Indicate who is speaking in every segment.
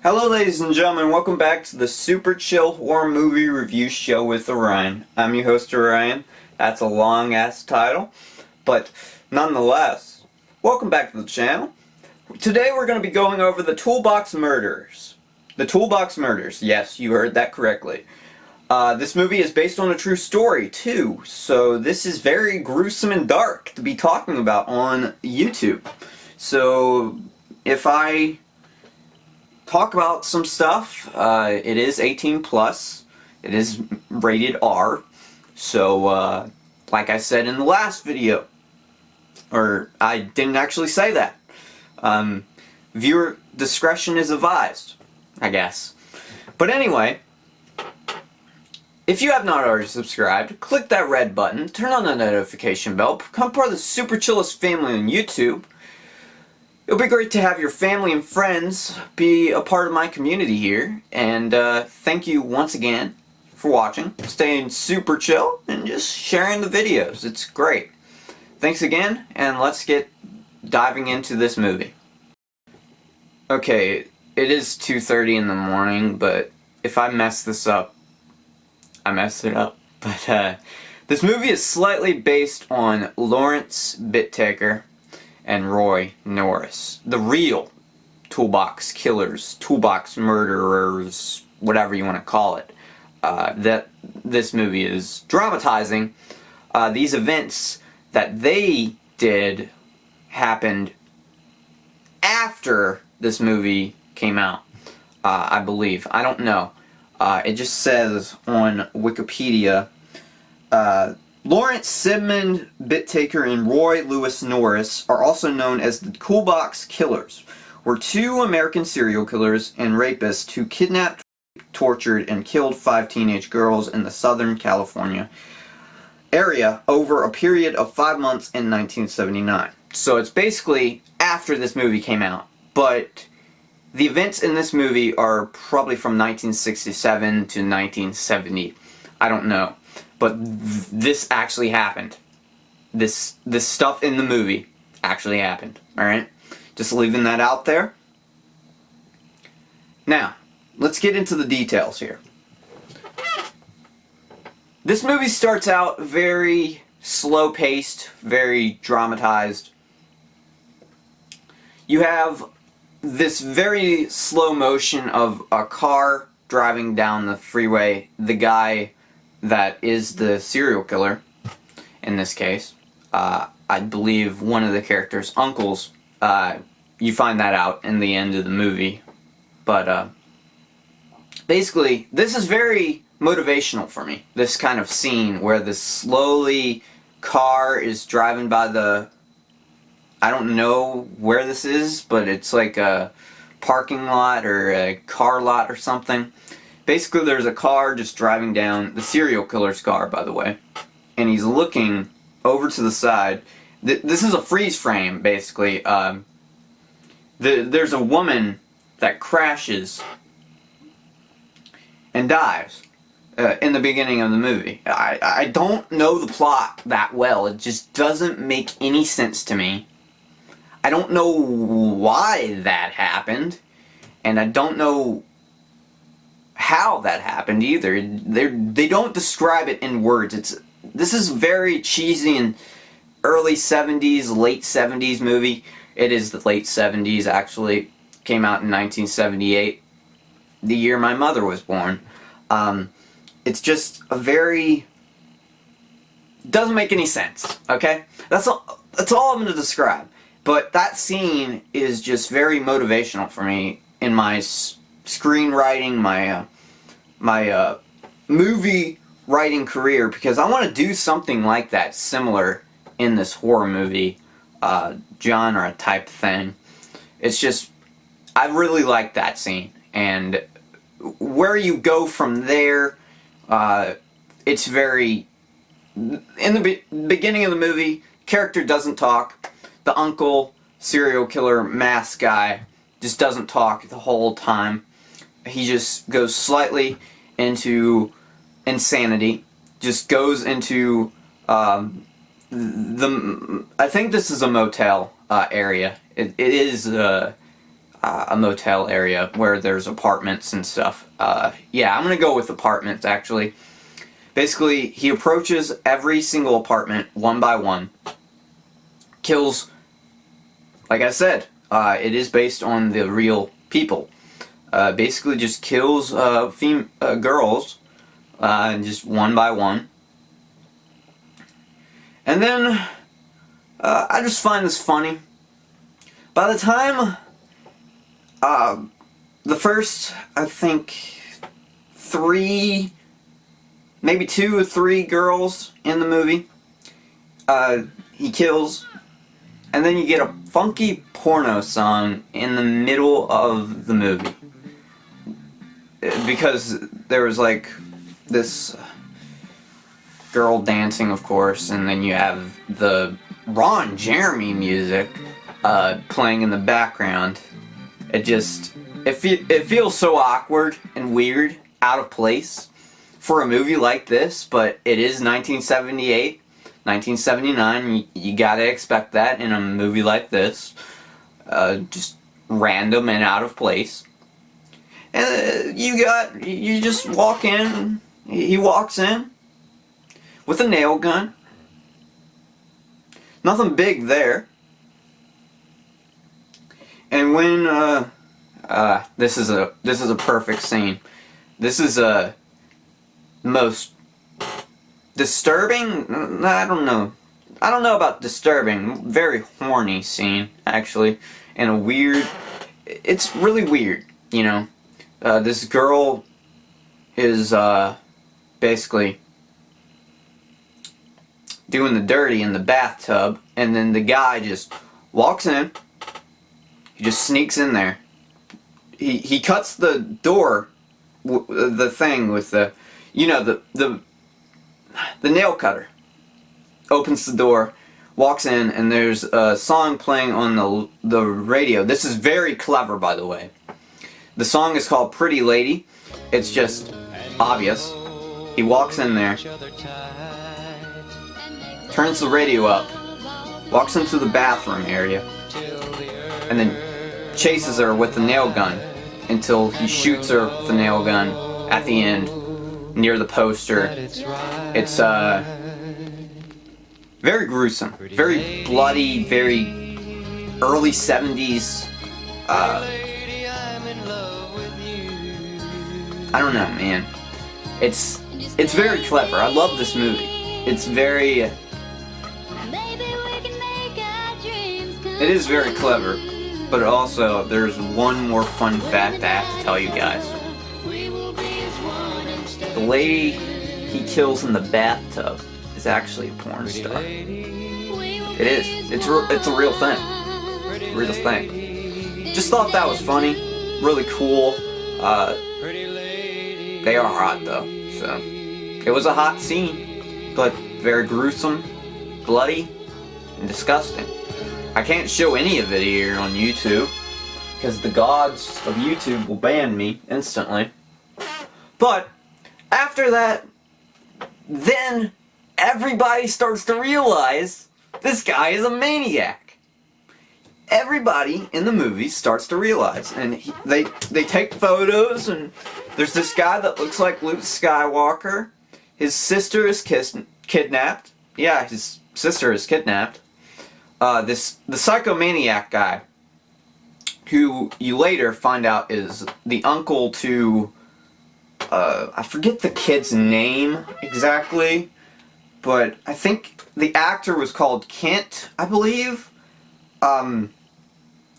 Speaker 1: Hello ladies and gentlemen, welcome back to the Superchill horror movie review show with Orion. I'm your host Orion. That's a long ass title, but nonetheless, welcome back to the channel. Today we're going to be going over the Toolbox Murders. The Toolbox Murders, yes, you heard that correctly. This movie is based on a true story too, so this is very gruesome and dark to be talking about on YouTube. So if I talk about some stuff, it is 18 plus, it is rated R, so like I said in the last video, or I didn't actually say that, viewer discretion is advised, I guess. But anyway, if you have not already subscribed, click that red button, turn on the notification bell, become part of the Super Chillest family on YouTube. It'll be great to have your family and friends be a part of my community here, and thank you once again for watching, staying super chill, and just sharing the videos. It's great. Thanks again, and let's get diving into this movie. Okay, it is 2:30 in the morning, but if I mess this up, I messed it up. But this movie is slightly based on Lawrence Bittaker and Roy Norris, the real Toolbox killers, Toolbox murderers, whatever you want to call it. That this movie is dramatizing. These events that they did happened after this movie came out, I believe. I don't know. It just says on Wikipedia, Lawrence Sidmond Bittaker and Roy Lewis Norris are also known as the Toolbox Killers, were two American serial killers and rapists who kidnapped, tortured, and killed 5 teenage girls in the Southern California area over a period of 5 months in 1979. So it's basically after this movie came out, but the events in this movie are probably from 1967 to 1970. I don't know. But this actually happened. This stuff in the movie actually happened. Alright? Just leaving that out there. Now, let's get into the details here. This movie starts out very slow-paced, very dramatized. You have this very slow motion of a car driving down the freeway. The guy that is the serial killer, in this case, I believe one of the characters' uncles, you find that out in the end of the movie. But basically, this is very motivational for me, this kind of scene where the slowly car is driving by the, I don't know where this is, but it's like a parking lot or a car lot or something. Basically, there's a car just driving down, the serial killer's car, by the way, and he's looking over to the side. This is a freeze frame, basically. There's a woman that crashes and dies in the beginning of the movie. I don't know the plot that well. It just doesn't make any sense to me. I don't know why that happened, and I don't know how that happened either. They don't describe it in words. This is very cheesy and early 70s, late 70s movie. It is the late 70s, actually. Came out in 1978, the year my mother was born. It's just a very, doesn't make any sense, okay? That's all I'm going to describe. But that scene is just very motivational for me in my screenwriting, my movie writing career, because I want to do something like that, similar in this horror movie genre type thing. It's just, I really like that scene, and where you go from there, it's very, in the beginning of the movie, character doesn't talk. The uncle, serial killer, mask guy, just doesn't talk the whole time. He just goes slightly into insanity. Just goes into I think this is a motel area. It is a motel area where there's apartments and stuff. Yeah, I'm gonna go with apartments, actually. Basically, he approaches every single apartment one by one, kills, like I said, it is based on the real people. Basically just kills girls, just one by one. And then, I just find this funny. By the time, the first, I think, maybe 2 or 3 girls in the movie, he kills, and then you get a funky porno song in the middle of the movie. Because there was like this girl dancing, of course, and then you have the Ron Jeremy music playing in the background. It feels so awkward and weird, out of place for a movie like this, but it is 1978, 1979, you gotta expect that in a movie like this. Just random and out of place. And you just walk in, he walks in with a nail gun. Nothing big there. And when, this is a perfect scene. This is the most disturbing, I don't know about disturbing, very horny scene, actually, and a weird, it's really weird, you know. This girl is basically doing the dirty in the bathtub, and then the guy just walks in. He just sneaks in there. He cuts the door, the thing with the, you know, the nail cutter. Opens the door, walks in, and there's a song playing on the radio. This is very clever, by the way. The song is called Pretty Lady. It's just obvious. He walks in there, turns the radio up, walks into the bathroom area, and then chases her with the nail gun until he shoots her with the nail gun at the end near the poster. It's very gruesome, very bloody, very early 70s. I don't know, man. It's very clever. I love this movie. It's very... It is very clever, but also there's one more fun fact I have to tell you guys. The lady he kills in the bathtub is actually a porn star. It is. It's a real thing. It's a real thing. Just thought that was funny. Really cool. They are hot though, so it was a hot scene, but very gruesome, bloody, and disgusting. I can't show any of it here on YouTube because the gods of YouTube will ban me instantly. But after that, then everybody starts to realize this guy is a maniac. Everybody in the movie starts to realize, and they take photos, and there's this guy that looks like Luke Skywalker. His sister is kidnapped. Yeah, his sister is kidnapped. The psychomaniac guy, who you later find out is the uncle to, I forget the kid's name exactly, but I think the actor was called Kent, I believe.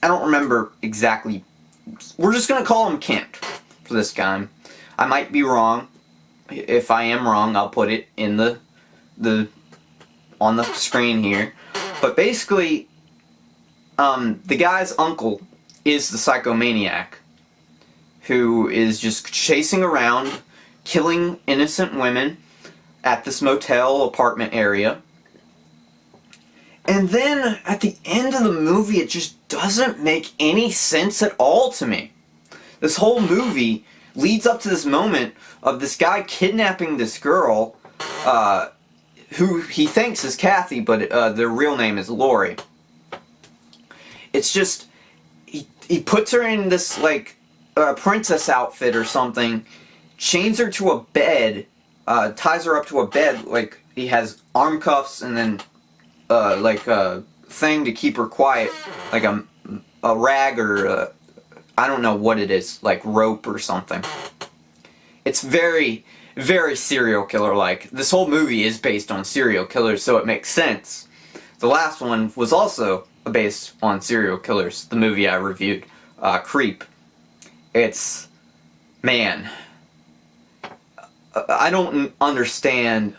Speaker 1: I don't remember exactly. We're just gonna call him Kent for this guy. I might be wrong. If I am wrong, I'll put it in on the screen here. But basically, the guy's uncle is the psychomaniac who is just chasing around, killing innocent women at this motel apartment area. And then, at the end of the movie, it just doesn't make any sense at all to me. This whole movie leads up to this moment of this guy kidnapping this girl, who he thinks is Kathy, but their real name is Lori. It's just, he he puts her in this, like, princess outfit or something, chains her to a bed, ties her up to a bed, like, he has arm cuffs and then, like, a thing to keep her quiet, like a rag or, I don't know what it is, like rope or something. It's very, very serial killer-like. This whole movie is based on serial killers, so it makes sense. The last one was also based on serial killers, the movie I reviewed, Creep. It's, man, I don't understand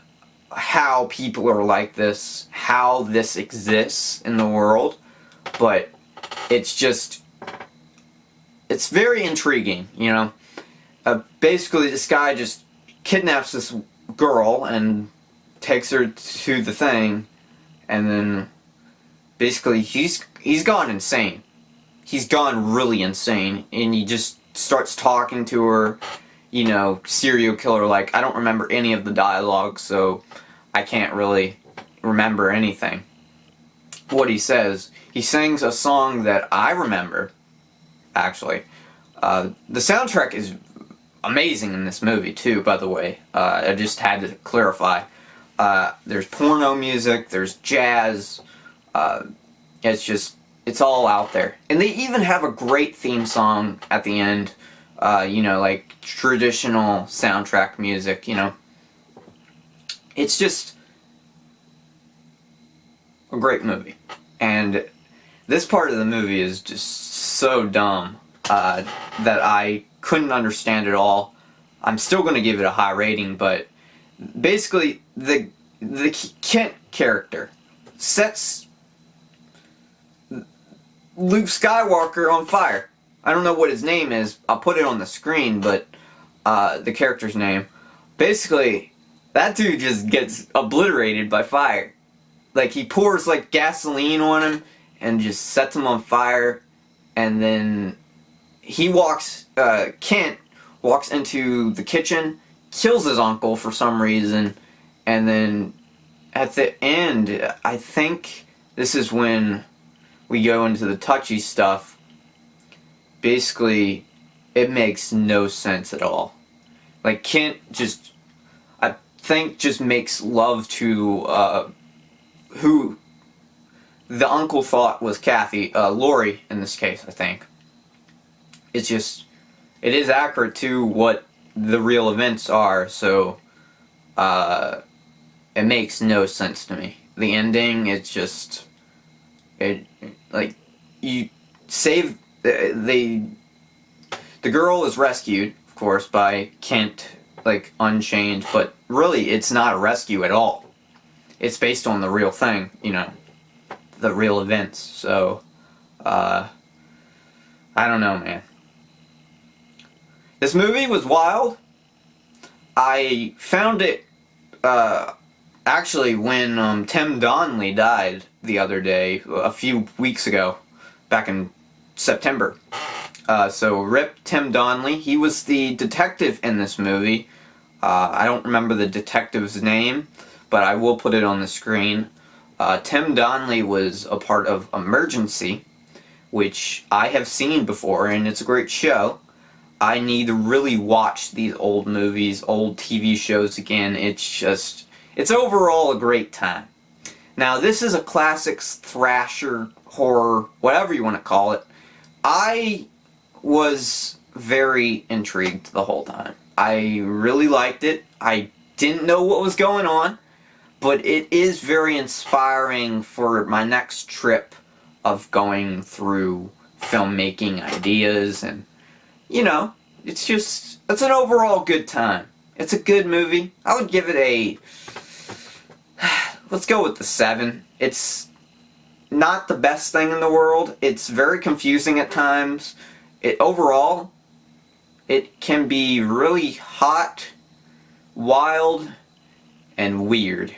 Speaker 1: how people are like this, how this exists in the world, but it's just, it's very intriguing, you know? Basically, this guy just kidnaps this girl and takes her to the thing, and then basically he's gone insane. He's gone really insane, and he just starts talking to her, you know, serial killer like. I don't remember any of the dialogue, so I can't really remember anything. What he says, he sings a song that I remember, actually. The soundtrack is amazing in this movie too, by the way. I just had to clarify. There's porno music, there's jazz, it's all out there. And they even have a great theme song at the end, you know, like traditional soundtrack music, you know. It's just a great movie. And this part of the movie is just so dumb that I couldn't understand at all. I'm still going to give it a high rating, but basically the Kent character sets Luke Skywalker on fire. I don't know what his name is. I'll put it on the screen, but the character's name. Basically, that dude just gets obliterated by fire. Like, he pours, like, gasoline on him and just sets him on fire, and then he Kent walks into the kitchen, kills his uncle for some reason, and then at the end, I think this is when we go into the touchy stuff. Basically, it makes no sense at all. Like, Kent just, I think, just makes love to, who the uncle thought was Kathy, Lori in this case, I think. It's just, it is accurate to what the real events are, so, it makes no sense to me. The ending, it's just, like, you save, the girl is rescued, of course, by Kent, like, Unchained, but really, it's not a rescue at all. It's based on the real thing, you know, the real events, so, I don't know, man. This movie was wild. I found it, actually, when, Tim Donnelly died the other day, a few weeks ago, back in September. So, rip Tim Donnelly. He was the detective in this movie. I don't remember the detective's name, but I will put it on the screen. Tim Donnelly was a part of Emergency, which I have seen before, and it's a great show. I need to really watch these old movies, old TV shows again. It's just, it's overall a great time. Now, this is a classic thrasher, horror, whatever you want to call it. I was very intrigued the whole time. I really liked it. I didn't know what was going on, but it is very inspiring for my next trip of going through filmmaking ideas, and, you know, it's just, it's an overall good time. It's a good movie. I would give it a, let's go with the 7. It's not the best thing in the world. It's very confusing at times. Overall, it can be really hot, wild, and weird.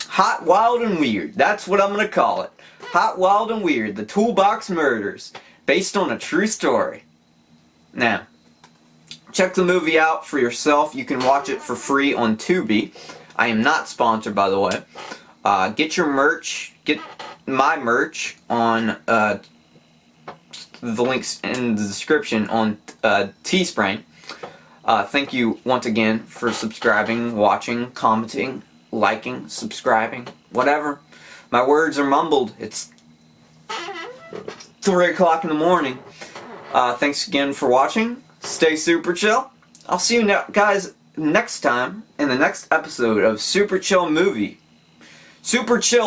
Speaker 1: Hot, wild, and weird. That's what I'm going to call it. Hot, Wild, and Weird. The Toolbox Murders. Based on a true story. Now, check the movie out for yourself. You can watch it for free on Tubi. I am not sponsored, by the way. Get your merch. Get my merch on the links in the description on Teespring. Thank you once again for subscribing, watching, commenting, liking, subscribing, whatever. My words are mumbled. It's 3 o'clock in the morning. Thanks again for watching. Stay super chill. I'll see you guys next time in the next episode of Super Chill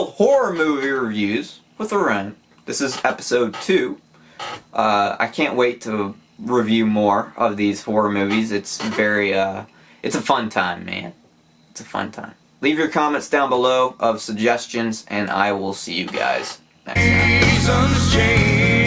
Speaker 1: horror movie reviews with Orion. This is episode 2. I can't wait to review more of these horror movies. It's very, it's a fun time, man. It's a fun time. Leave your comments down below of suggestions, and I will see you guys next time.